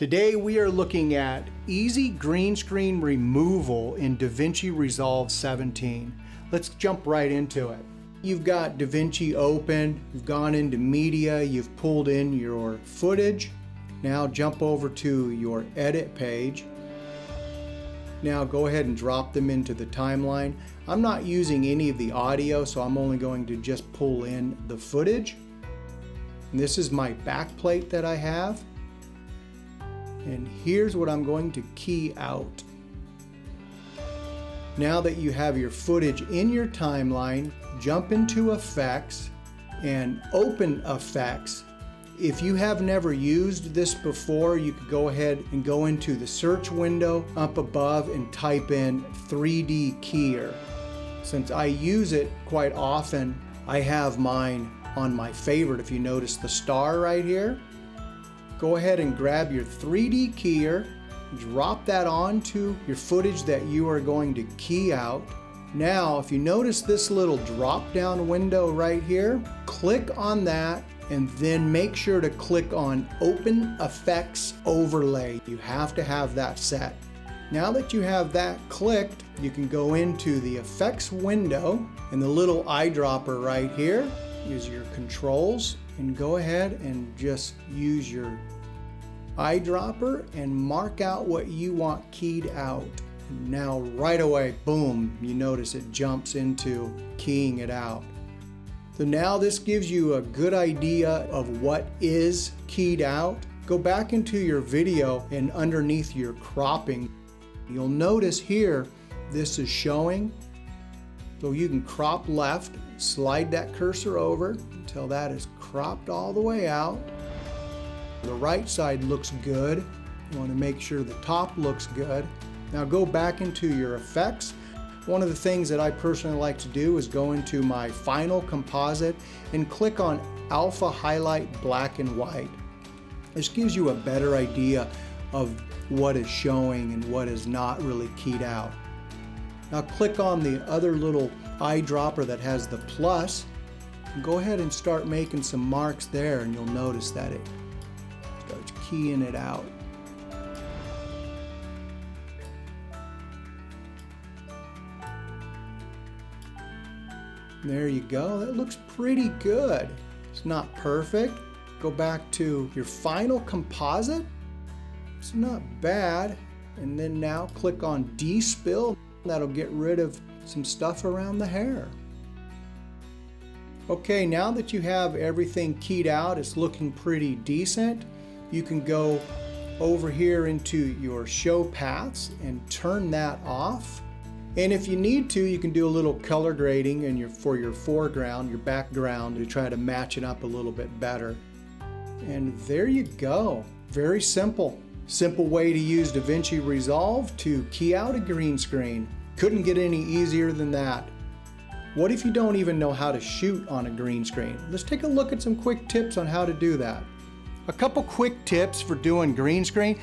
Today we are looking at easy green screen removal in DaVinci Resolve 17. Let's jump right into it. You've got DaVinci open, you've gone into media, you've pulled in your footage. Now jump over to your edit page. Now go ahead and drop them into the timeline. I'm not using any of the audio, so I'm only going to just pull in the footage. And this is my backplate that I have. And here's what I'm going to key out. Now that you have your footage in your timeline, jump into Effects and open Effects. If you have never used this before, you could go ahead and go into the search window up above and type in 3D Keyer. Since I use it quite often, I have mine on my favorite. If you notice the star right here, go ahead and grab your 3D keyer, drop that onto your footage that you are going to key out. Now, if you notice this little drop down window right here, click on that and then make sure to click on Open Effects Overlay. You have to have that set. Now that you have that clicked, you can go into the Effects window and the little eyedropper right here is your controls, and go ahead and just use your eyedropper and mark out what you want keyed out. And now right away, boom, you notice it jumps into keying it out. So now this gives you a good idea of what is keyed out. Go back into your video and underneath your cropping, you'll notice here this is showing. So you can crop left, slide that cursor over until that is cropped all the way out. The right side looks good. You want to make sure the top looks good. Now go back into your effects. One of the things that I personally like to do is go into my final composite and click on Alpha Highlight Black and White. This gives you a better idea of what is showing and what is not really keyed out. Now click on the other little eyedropper that has the plus. Go ahead and start making some marks there, and you'll notice that it starts keying it out. There you go. That looks pretty good. It's not perfect. Go back to your final composite. It's not bad. And then now click on Despill. That'll get rid of some stuff around the hair. Okay, now that you have everything keyed out, it's looking pretty decent. You can go over here into your show paths and turn that off. And if you need to, you can do a little color grading for your foreground, your background, to try to match it up a little bit better. And there you go. Very simple. Simple way to use DaVinci Resolve to key out a green screen. Couldn't get any easier than that. What if you don't even know how to shoot on a green screen? Let's take a look at some quick tips on how to do that. A couple quick tips for doing green screen.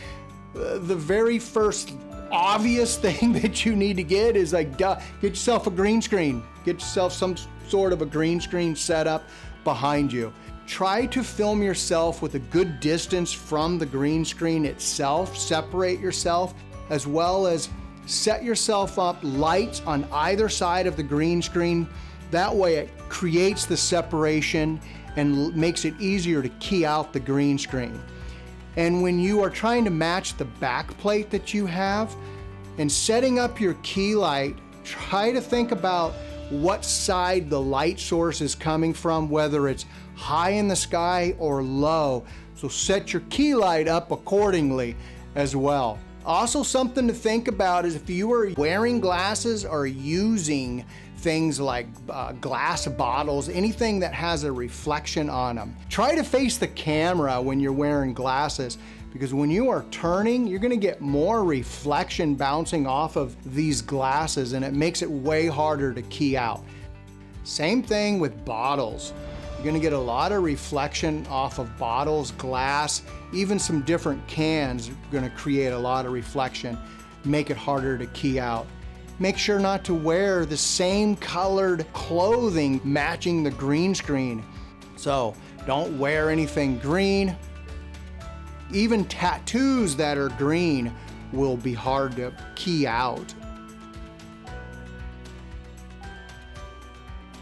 The very first obvious thing that you need to get is get yourself a green screen. Get yourself some sort of a green screen set up behind you. Try to film yourself with a good distance from the green screen itself. Separate yourself, as well as set yourself up lights on either side of the green screen. That way it creates the separation and makes it easier to key out the green screen. And when you are trying to match the backplate that you have and setting up your key light, try to think about what side the light source is coming from, whether it's high in the sky or low. So set your key light up accordingly as well. Also, something to think about is if you are wearing glasses or using things like glass bottles, anything that has a reflection on them, try to face the camera when you're wearing glasses, because when you are turning, you're going to get more reflection bouncing off of these glasses, and it makes it way harder to key out. Same thing with bottles. You're going to get a lot of reflection off of bottles, glass, even some different cans are going to create a lot of reflection, make it harder to key out. Make sure not to wear the same colored clothing matching the green screen. So don't wear anything green. Even tattoos that are green will be hard to key out.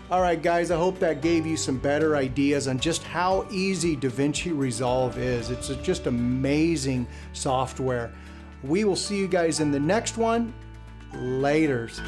All right, guys, I hope that gave you some better ideas on just how easy DaVinci Resolve is. It's just amazing software. We will see you guys in the next one. Laters.